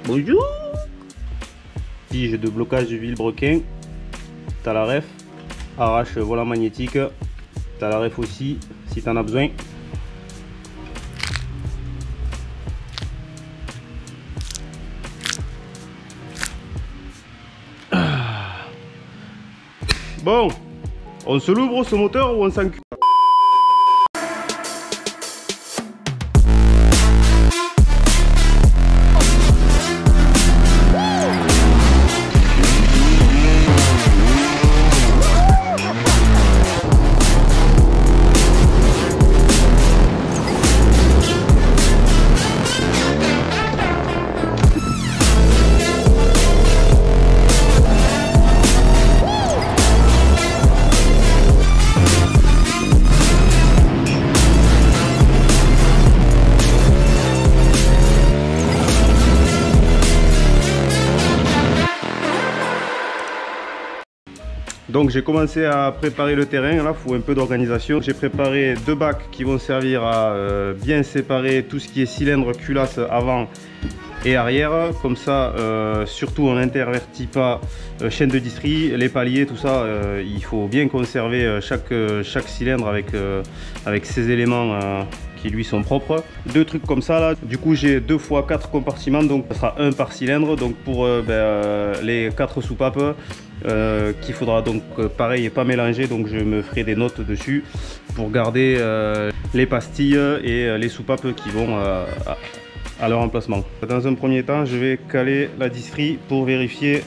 Bonjour. Tige de blocage du vilebrequin. T'as la ref. Arrache volant magnétique. T'as la ref aussi si t'en as besoin. Bon, on se l'ouvre ce moteur ou on s'en... Donc j'ai commencé à préparer le terrain, là il faut un peu d'organisation. J'ai préparé deux bacs qui vont servir à bien séparer tout ce qui est cylindre, culasse avant et arrière. Comme ça, surtout on n'intervertit pas chaîne de distri, les paliers, tout ça. Il faut bien conserver chaque cylindre avec ses éléments qui lui sont propres. Deux trucs comme ça là. Du coup j'ai 2 x 4 compartiments, donc ça sera un par cylindre. Donc pour les 4 soupapes, qu'il faudra donc pareil et pas mélanger, donc je me ferai des notes dessus pour garder les pastilles et les soupapes qui vont à leur emplacement. Dans un premier temps je vais caler la distrie pour vérifier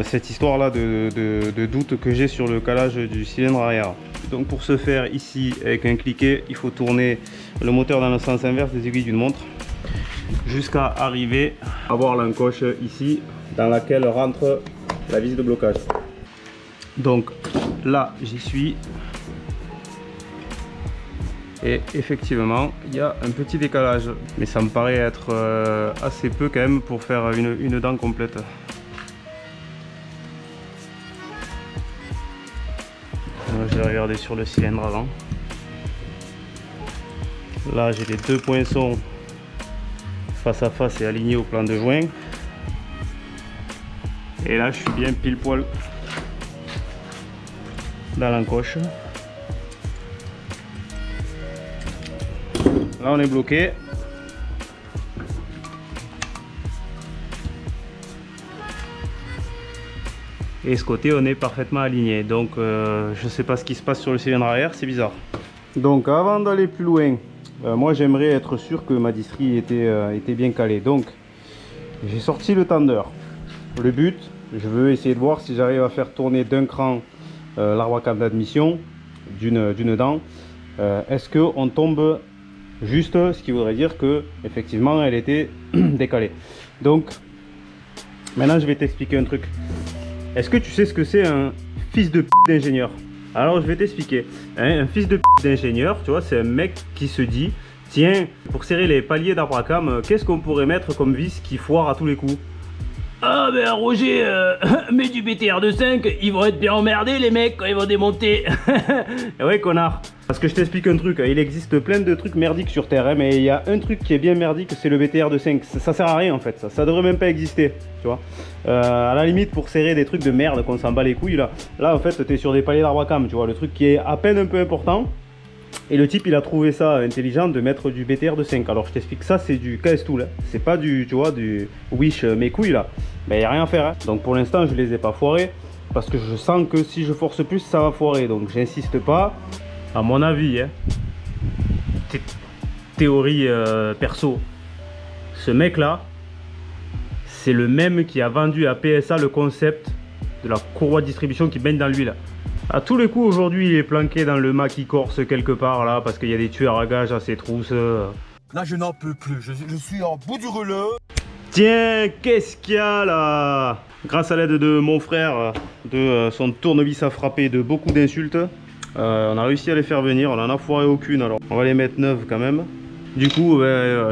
cette histoire là de doute que j'ai sur le calage du cylindre arrière. Donc pour ce faire, ici avec un cliquet, il faut tourner le moteur dans le sens inverse des aiguilles d'une montre jusqu'à arriver à voir l'encoche ici dans laquelle rentre la vis de blocage. Donc là j'y suis et effectivement il y a un petit décalage, mais ça me paraît être assez peu quand même pour faire une dent complète. Je vais regarder sur le cylindre avant. Là j'ai les deux poinçons face à face et alignés au plan de joint. Et là je suis bien pile poil dans l'encoche. Là on est bloqué. Et ce côté on est parfaitement aligné. Donc je sais pas ce qui se passe sur le cylindre arrière, c'est bizarre. Donc avant d'aller plus loin, moi j'aimerais être sûr que ma distrie était bien calée. Donc j'ai sorti le tendeur. Le but, je veux essayer de voir si j'arrive à faire tourner d'un cran l'arbre à cam d'admission d'une dent. Est-ce qu'on tombe juste, ce qui voudrait dire que effectivement elle était décalée. Donc maintenant je vais t'expliquer un truc. Est-ce que tu sais ce que c'est un fils de p d'ingénieur? Alors je vais t'expliquer. Un fils de p d'ingénieur, tu vois, c'est un mec qui se dit, tiens, pour serrer les paliers d'arbre à cam, qu'est-ce qu'on pourrait mettre comme vis qui foire à tous les coups? Ah ben Roger, mets du BTR de 5, ils vont être bien emmerdés les mecs quand ils vont démonter. Et ouais connard. Parce que je t'explique un truc, il existe plein de trucs merdiques sur Terre, hein, mais il y a un truc qui est bien merdique, c'est le BTR de 5. Ça sert à rien en fait, ça devrait même pas exister, tu vois. À la limite pour serrer des trucs de merde qu'on s'en bat les couilles là en fait t'es sur des paliers d'arbre à cam, tu vois, le truc qui est à peine un peu important. Et le type il a trouvé ça intelligent de mettre du BTR de 5. Alors je t'explique, ça c'est du KS Tool, hein. C'est pas du, tu vois, du Wish mes couilles là. Ben y a rien à faire, hein. Donc pour l'instant je les ai pas foirés parce que je sens que si je force plus ça va foirer. Donc j'insiste pas. À mon avis, hein, théorie perso, ce mec là c'est le même qui a vendu à PSA le concept de la courroie de distribution qui baigne dans l'huile. À tous les coups aujourd'hui il est planqué dans le maquis corse quelque part là parce qu'il y a des tueurs à gages à ses trousses. Là je n'en peux plus, je suis en bout du rouleau. Tiens, qu'est-ce qu'il y a là? Grâce à l'aide de mon frère, de son tournevis à frapper, de beaucoup d'insultes, on a réussi à les faire venir. On en a foiré aucune, alors on va les mettre neuves quand même. Du coup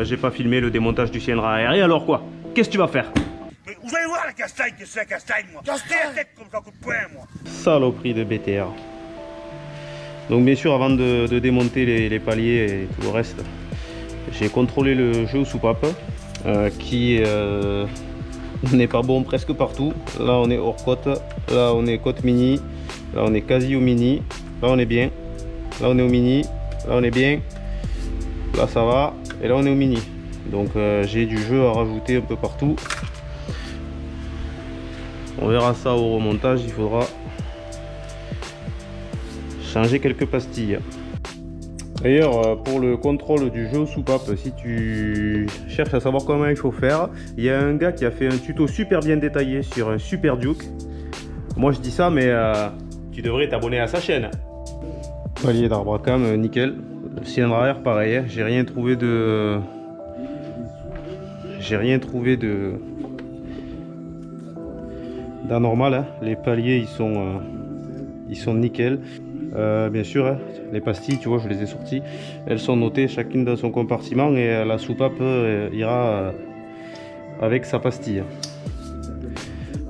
j'ai pas filmé le démontage du cylindre arrière. Et alors quoi? Qu'est-ce que tu vas faire? Mais vous allez voir la castagne que c'est la castagne moi. Castagne la tête comme un coup de poing moi. Saloperie de BTR. Donc bien sûr avant de démonter les paliers et tout le reste, j'ai contrôlé le jeu aux soupapes. qui n'est pas bon presque partout. Là on est hors côte, là on est côte mini, là on est quasi au mini, là on est bien, là on est au mini, là on est bien, là ça va, et là on est au mini. Donc j'ai du jeu à rajouter un peu partout. On verra ça au remontage, il faudra changer quelques pastilles. D'ailleurs, pour le contrôle du jeu soupape, si tu cherches à savoir comment il faut faire, il y a un gars qui a fait un tuto super bien détaillé sur un Super Duke. Moi je dis ça, mais tu devrais t'abonner à sa chaîne. Palier d'arbre à cam, nickel. Le cylindre arrière, pareil, hein. J'ai rien trouvé d'anormal, hein. Les paliers ils sont nickel. Bien sûr, hein, les pastilles, tu vois, je les ai sorties. Elles sont notées chacune dans son compartiment et la soupape ira avec sa pastille.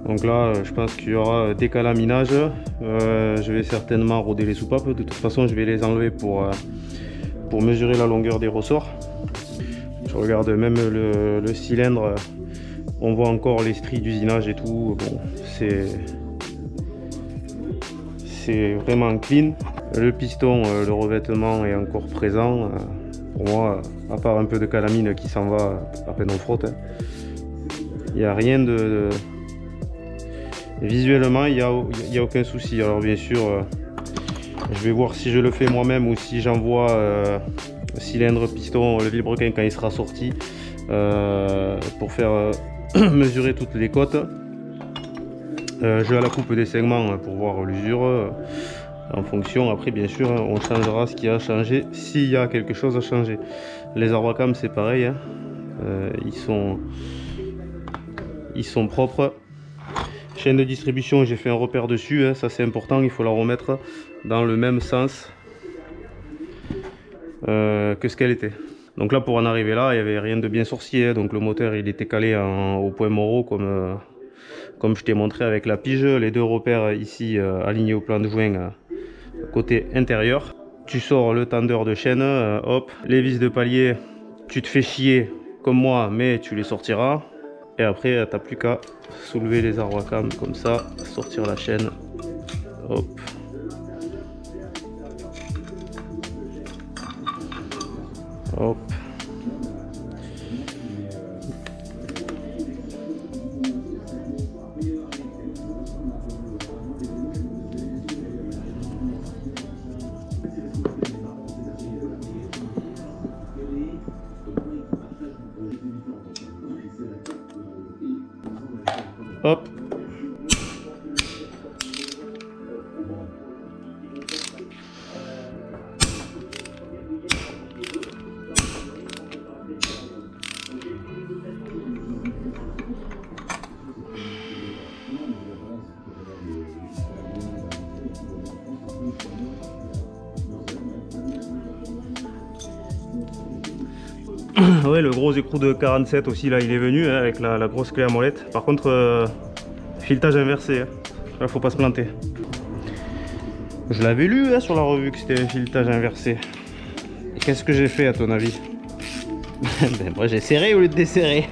Donc là, je pense qu'il y aura des calaminages. Je vais certainement roder les soupapes. De toute façon, je vais les enlever pour mesurer la longueur des ressorts. Je regarde même le cylindre. On voit encore les stries d'usinage et tout. Bon, c'est vraiment clean. Le piston, le revêtement est encore présent. Pour moi, à part un peu de calamine qui s'en va à peine on frotte, hein. Il n'y a rien de... Visuellement, il n'y a aucun souci. Alors bien sûr, je vais voir si je le fais moi-même ou si j'envoie cylindre, piston, le vilebrequin quand il sera sorti pour faire mesurer toutes les côtes. Je vais à la coupe des segments pour voir l'usure. En fonction, après bien sûr, on changera ce qui a changé s'il y a quelque chose à changer. Les arbres à cam c'est pareil, hein. Ils sont propres. Chaîne de distribution, j'ai fait un repère dessus, hein. Ça c'est important, il faut la remettre dans le même sens que ce qu'elle était. Donc là, pour en arriver là, il n'y avait rien de bien sorcier, hein. Donc le moteur il était calé au point Moreau comme je t'ai montré avec la pige. Les deux repères ici alignés au plan de joint côté intérieur. Tu sors le tendeur de chaîne, hop, les vis de palier, tu te fais chier comme moi, mais tu les sortiras. Et après, t'as plus qu'à soulever les arbres à cam comme ça, sortir la chaîne, hop. Hop. Hop. Ouais, le gros écrou de 47 aussi, là il est venu hein, avec la grosse clé à molette. Par contre, filetage inversé, hein. Là faut pas se planter. Je l'avais lu hein, sur la revue que c'était un filetage inversé. Et qu'est-ce que j'ai fait à ton avis? Ben, moi j'ai serré au lieu de desserrer.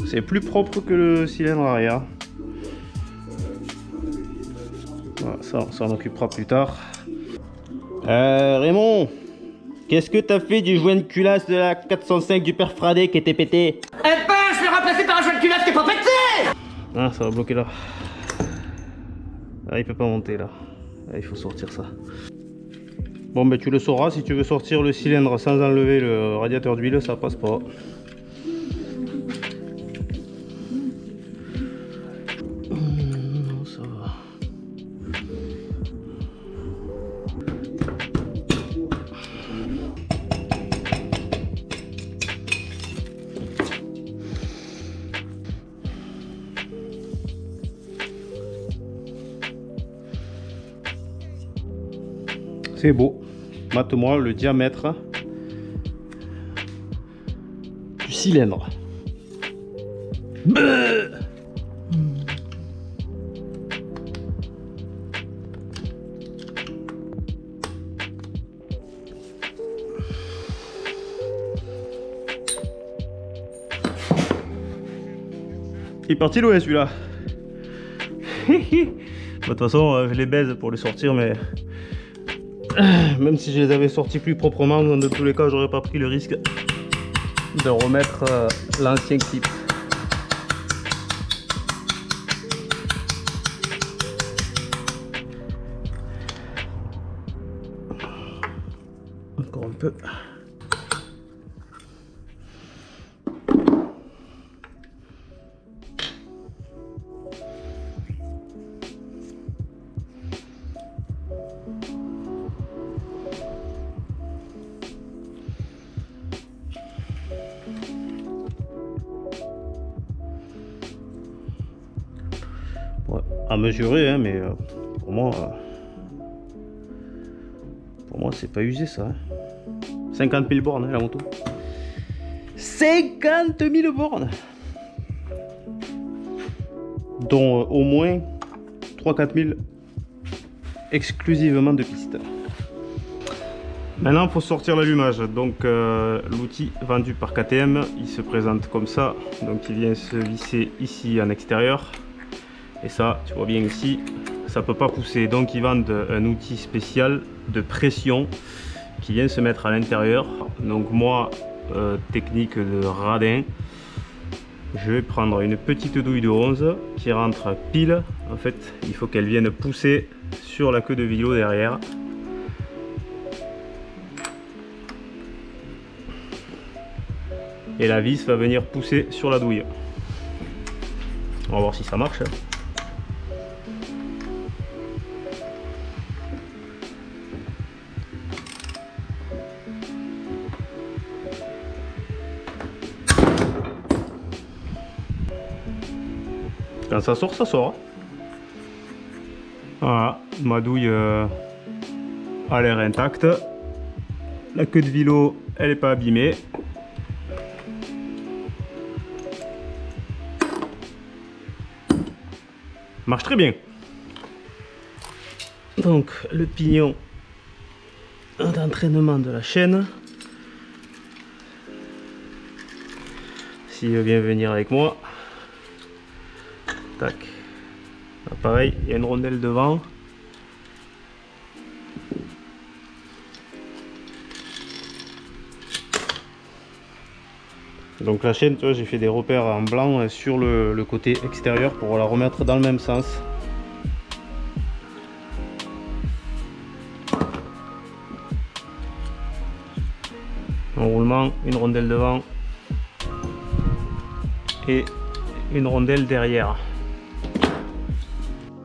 C'est plus propre que le cylindre arrière. Voilà, ça on s'en occupera plus tard. Raymond, qu'est-ce que t'as fait du joint de culasse de la 405 du père Fradé qui était pété? Eh ben, je l'ai remplacé par un joint de culasse qui est pas pété! Ah, ça va bloquer là. Ah, il peut pas monter là. Ah, il faut sortir ça. Bon, ben tu le sauras, si tu veux sortir le cylindre sans enlever le radiateur d'huile, ça passe pas. Non, ça va. C'est beau. Mate-moi le diamètre du cylindre. Il est parti loin celui-là. De toute façon, je les baise pour les sortir, mais même si je les avais sortis plus proprement, dans tous les cas, j'aurais pas pris le risque de remettre l'ancien clip. Encore un peu. Ouais, à mesurer, hein, mais pour moi c'est pas usé ça. Hein. 50 000 bornes, hein, la moto. 50 000 bornes, dont au moins 3-4 000 exclusivement de piste. Maintenant il faut sortir l'allumage. Donc l'outil vendu par KTM, il se présente comme ça. Donc il vient se visser ici en extérieur. Et ça, tu vois bien ici, ça peut pas pousser. Donc ils vendent un outil spécial de pression qui vient se mettre à l'intérieur. Donc moi, technique de radin, je vais prendre une petite douille de 11 qui rentre pile. En fait, il faut qu'elle vienne pousser sur la queue de vélo derrière. Et la vis va venir pousser sur la douille. On va voir si ça marche. Quand ça sort, ça sort. Voilà, ma douille a l'air intacte. La queue de vélo, elle n'est pas abîmée. Marche très bien. Donc le pignon d'entraînement de la chaîne. S'il veut bien venir avec moi. Tac. Là, pareil, il y a une rondelle devant. Donc la chaîne, tu vois, j'ai fait des repères en blanc sur le côté extérieur pour la remettre dans le même sens. Enroulement, une rondelle devant et une rondelle derrière.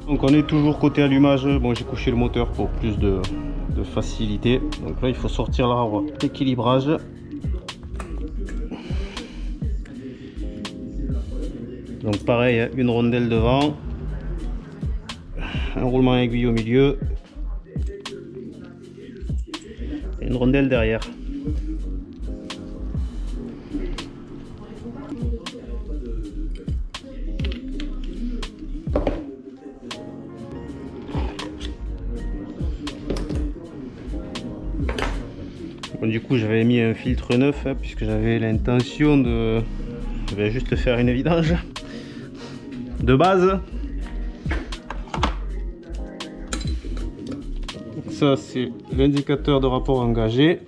Donc on est toujours côté allumage. Bon, j'ai couché le moteur pour plus de facilité. Donc là il faut sortir l'arbre d'équilibrage. Donc pareil, une rondelle devant, un roulement aiguille au milieu, et une rondelle derrière. Bon, du coup j'avais mis un filtre neuf hein, puisque j'avais l'intention de... Je vais juste faire une vidange de base. Ça c'est l'indicateur de rapport engagé.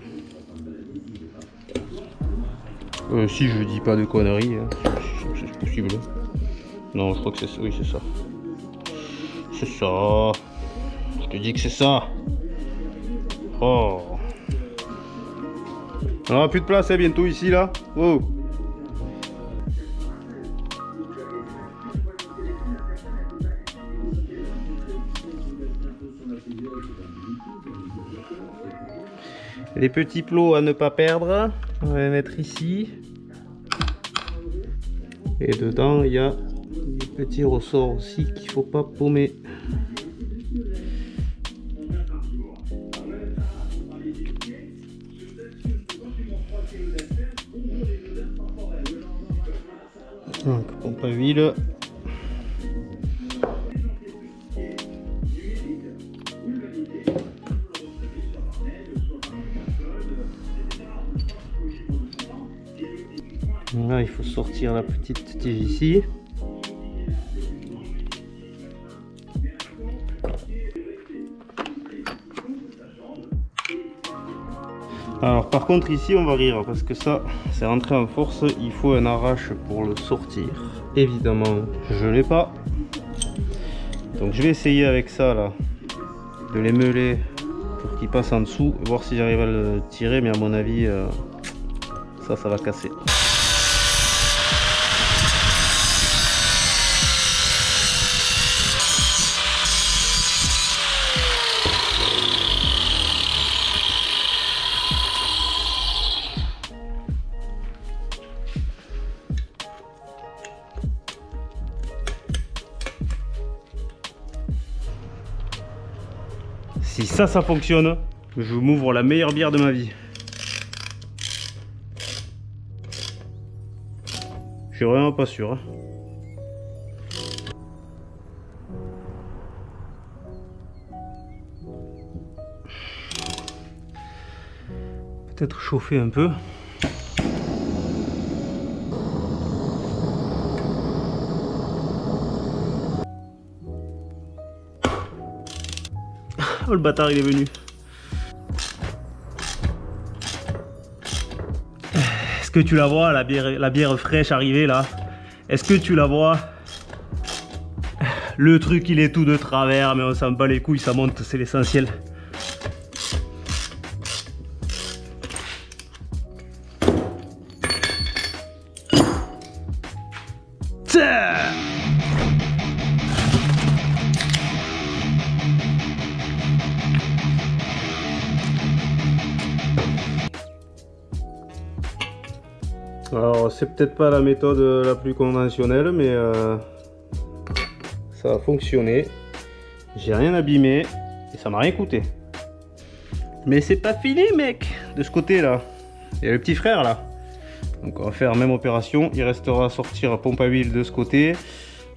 Si je dis pas de conneries, hein, c'est possible. Non, je crois que c'est ça. Oui, c'est ça. C'est ça. Je te dis que c'est ça. Oh. On n'aura plus de place hein, bientôt ici là. Oh. Les petits plots à ne pas perdre, on va les mettre ici. Et dedans, il y a des petits ressorts aussi qu'il ne faut pas paumer. Donc pompe à huile. Là il faut sortir la petite tige ici. Alors par contre ici on va rire parce que ça c'est rentré en force, il faut un arrache pour le sortir. Évidemment je l'ai pas. Donc je vais essayer avec ça là de les meuler pour qu'il passe en dessous, voir si j'arrive à le tirer, mais à mon avis ça va casser. Si ça fonctionne, je m'ouvre la meilleure bière de ma vie. Je suis vraiment pas sûr. Hein. Peut-être chauffer un peu. Oh, le bâtard il est venu. Est-ce que tu la vois, la bière fraîche arrivée là? Est-ce que tu la vois? Le truc il est tout de travers, mais on s'en bat les couilles, ça monte, c'est l'essentiel. Alors c'est peut-être pas la méthode la plus conventionnelle, mais ça a fonctionné. J'ai rien abîmé et ça m'a rien coûté. Mais c'est pas fini mec. De ce côté là, il y a le petit frère là. Donc on va faire la même opération. Il restera à sortir la pompe à huile de ce côté,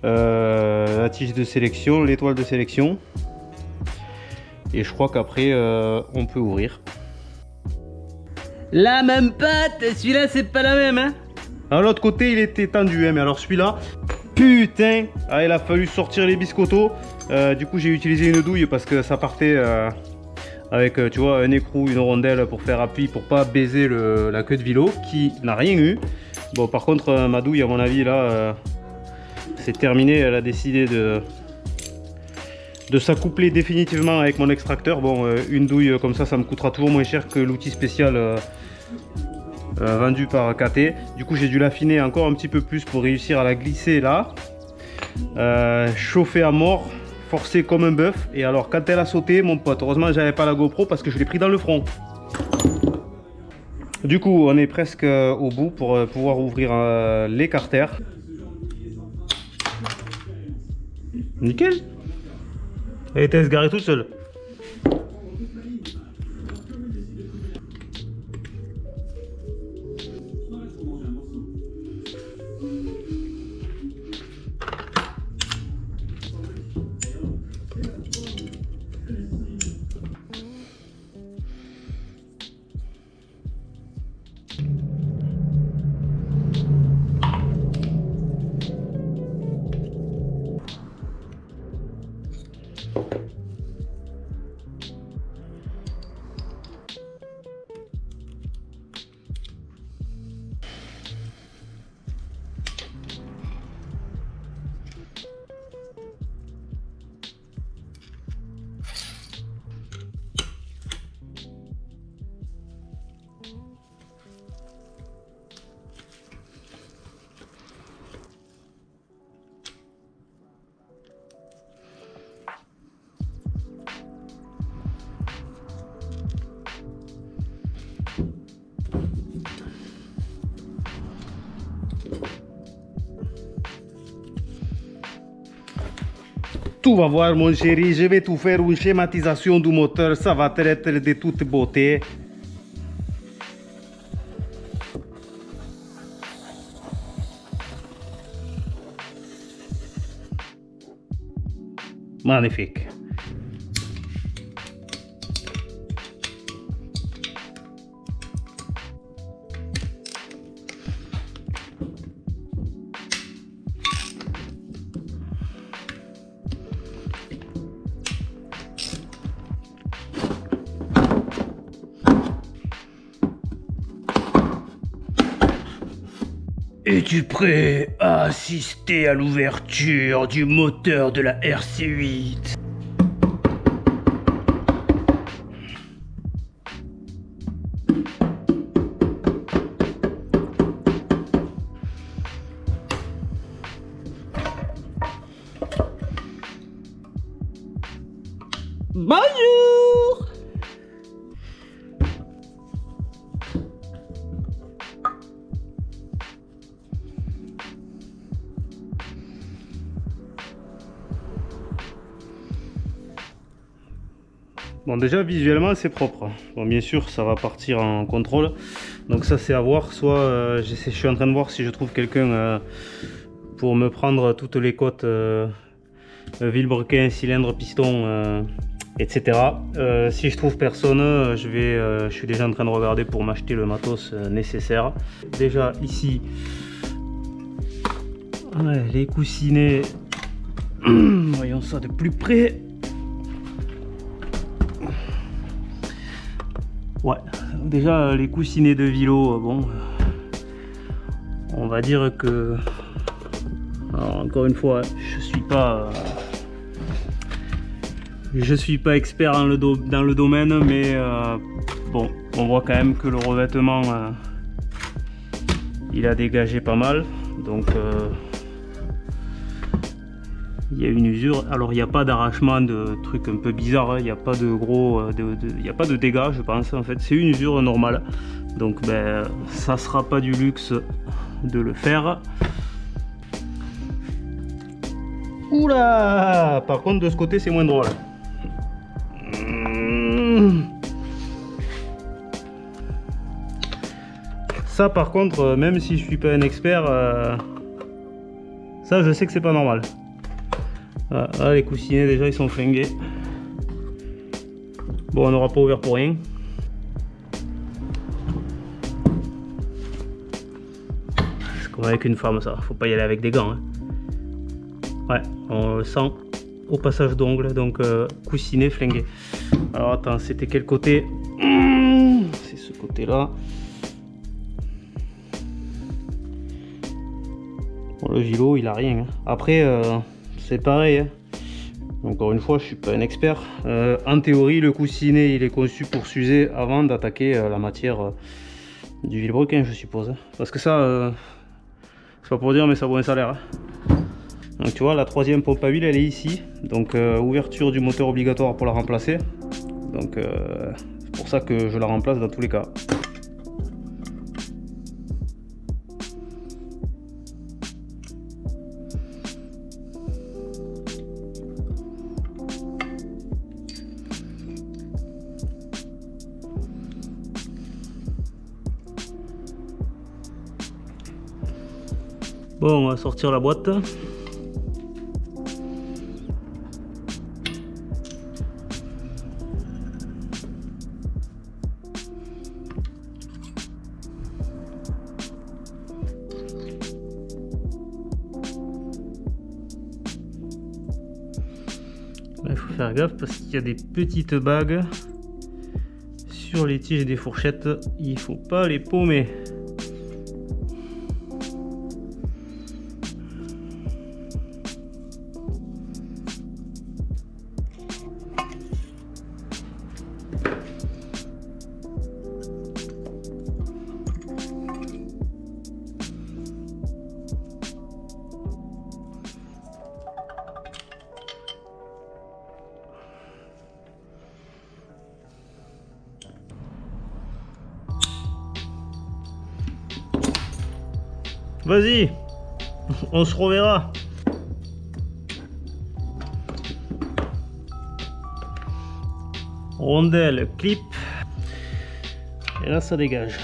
la tige de sélection, l'étoile de sélection. Et je crois qu'après on peut ouvrir. La même pâte, celui-là c'est pas la même hein. Alors l'autre côté il était tendu hein, mais alors celui-là, putain, ah, il a fallu sortir les biscottos. Du coup j'ai utilisé une douille parce que ça partait avec tu vois un écrou, une rondelle pour faire appui pour pas baiser la queue de vélo qui n'a rien eu. Bon par contre ma douille à mon avis là c'est terminé, elle a décidé de s'accoupler définitivement avec mon extracteur. Bon une douille comme ça me coûtera toujours moins cher que l'outil spécial vendu par KT. Du coup j'ai dû l'affiner encore un petit peu plus pour réussir à la glisser là, chauffer à mort, forcer comme un bœuf. Et alors quand elle a sauté mon pote, heureusement j'avais pas la GoPro parce que je l'ai pris dans le front. Du coup on est presque au bout pour pouvoir ouvrir l'écarter. Nickel. Elle était garée toute seule. Tu vas voir mon chéri, je vais tout faire une schématisation du moteur, ça va être de toute beauté. Magnifique. Es-tu prêt à assister à l'ouverture du moteur de la RC8? Bonjour! Bon, déjà visuellement c'est propre. Bon, bien sûr ça va partir en contrôle, donc ça c'est à voir. Soit je suis en train de voir si je trouve quelqu'un pour me prendre toutes les côtes vilebrequin, cylindre, piston, etc. Si je trouve personne, je suis déjà en train de regarder pour m'acheter le matos nécessaire. Déjà ici, ouais, les coussinets, voyons ça de plus près. Ouais, déjà les coussinets de Vilo, bon, on va dire que, alors, encore une fois, je suis pas expert dans le domaine, mais bon, on voit quand même que le revêtement, il a dégagé pas mal, donc il y a une usure. Alors il n'y a pas d'arrachement de trucs un peu bizarres, hein. Il n'y a pas de gros, il n'y a pas de dégâts, je pense. En fait c'est une usure normale, donc ben ça sera pas du luxe de le faire. Oula, par contre de ce côté c'est moins drôle. Ça par contre, même si je suis pas un expert, ça je sais que c'est pas normal. Ah, les coussinets déjà ils sont flingués. Bon, on n'aura pas ouvert pour rien. C'est comme avec une femme ça, faut pas y aller avec des gants, hein. Ouais, on le sent au passage d'ongles, donc coussinet flingué. Alors attends, c'était quel côté? C'est ce côté là. Bon, le Vilo il a rien, hein. Après c'est pareil, hein. Encore une fois je suis pas un expert. En théorie le coussinet il est conçu pour s'user avant d'attaquer la matière du vilebrequin, je suppose, hein. Parce que ça c'est pas pour dire mais ça vaut un salaire, hein. Donc tu vois la troisième pompe à huile elle est ici, donc ouverture du moteur obligatoire pour la remplacer, donc c'est pour ça que je la remplace dans tous les cas. Bon, on va sortir la boîte. Là, il faut faire gaffe parce qu'il y a des petites bagues sur les tiges des fourchettes. Il faut pas les paumer. Vas-y, on se reverra. Rondelle, clip. Et là, ça dégage.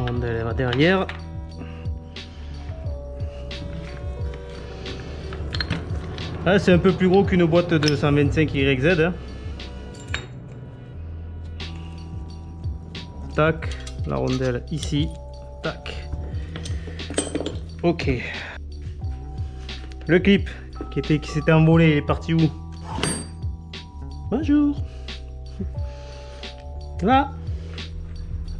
La rondelle elle va derrière. Ah, c'est un peu plus gros qu'une boîte de 125 YZ. Hein. Tac, la rondelle ici. Tac. Ok. Le clip qui s'était envolé, il est parti où? Bonjour. Là.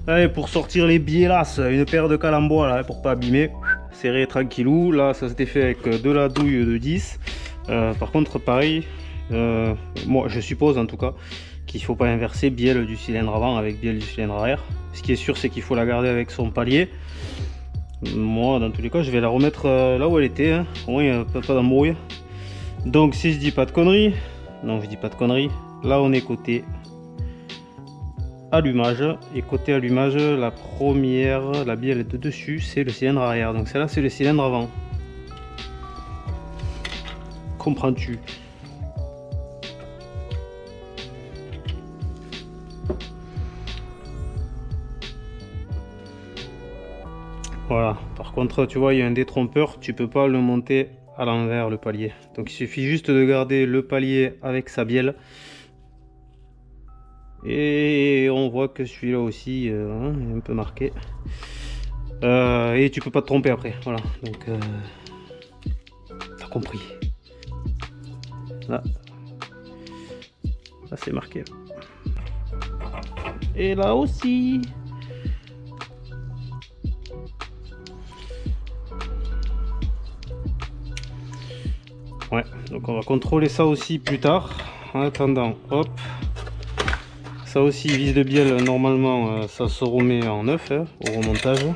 Allez, pour sortir les biellasses, une paire de cales en bois là, pour pas abîmer. Serré tranquillou. Là, ça s'était fait avec de la douille de 10. Par contre, pareil, moi je suppose en tout cas qu'il ne faut pas inverser bielle du cylindre avant avec bielle du cylindre arrière. Ce qui est sûr, c'est qu'il faut la garder avec son palier. Moi, dans tous les cas, je vais la remettre là où elle était, hein. Au moins, il n'y a pas d'embrouille. Donc, si je dis pas de conneries, non, je dis pas de conneries. Là, on est côté allumage, et côté allumage, la première, la bielle de dessus, c'est le cylindre arrière. Donc, celle-là, c'est le cylindre avant. Comprends-tu? Voilà, par contre tu vois il y a un détrompeur, tu peux pas le monter à l'envers le palier. Donc il suffit juste de garder le palier avec sa bielle. Et on voit que celui-là aussi est un peu marqué. Et tu peux pas te tromper après, voilà. Donc t'as compris. Là, là c'est marqué. Et là aussi. Ouais, donc on va contrôler ça aussi plus tard. En attendant, hop. Ça aussi, vis de bielle, normalement, ça se remet en neuf hein, au remontage.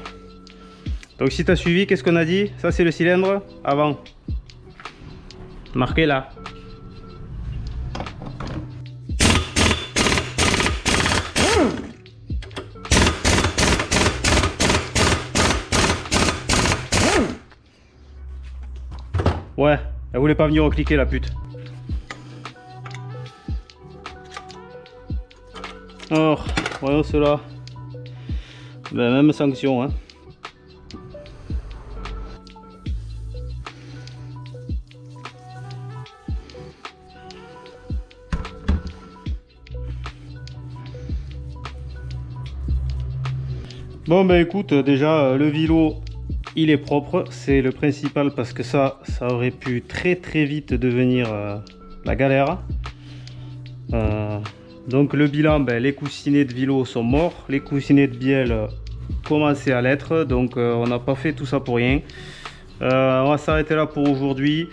Donc si tu as suivi, qu'est-ce qu'on a dit? Ça c'est le cylindre avant. Marqué là. Ouais, elle voulait pas venir recliquer la pute. Alors, voyons cela. Ben, même sanction, hein. Bon ben écoute, déjà le vilo il est propre, c'est le principal parce que ça aurait pu très vite devenir la galère. Donc le bilan, ben, les coussinets de vilo sont morts, les coussinets de bielle commençaient à l'être, donc on n'a pas fait tout ça pour rien. On va s'arrêter là pour aujourd'hui.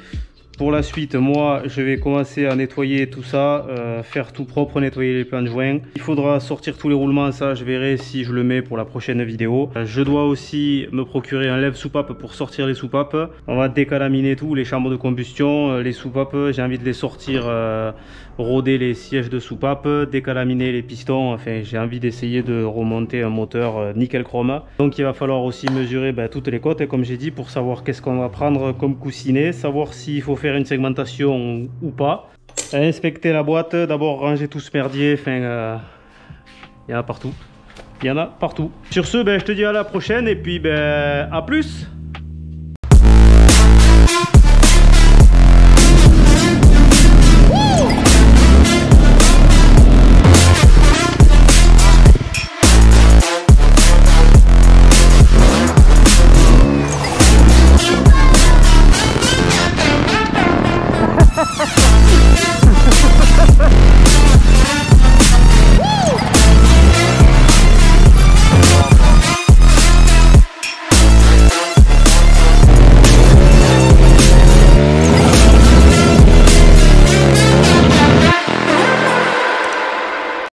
Pour la suite, moi je vais commencer à nettoyer tout ça, faire tout propre, nettoyer les plans de joints. Il faudra sortir tous les roulements, ça je verrai si je le mets pour la prochaine vidéo. Je dois aussi me procurer un lève-soupape pour sortir les soupapes. On va décalaminer tout, les chambres de combustion, les soupapes, j'ai envie de les sortir, roder les sièges de soupape, décalaminer les pistons, enfin j'ai envie d'essayer de remonter un moteur nickel chrome. Donc il va falloir aussi mesurer toutes les côtes, comme j'ai dit, pour savoir qu'est-ce qu'on va prendre comme coussinet, savoir s'il faut faire une segmentation ou pas. Inspecter la boîte, d'abord ranger tout ce merdier, enfin il y en a partout. Il y en a partout. Sur ce, je te dis à la prochaine et puis à plus.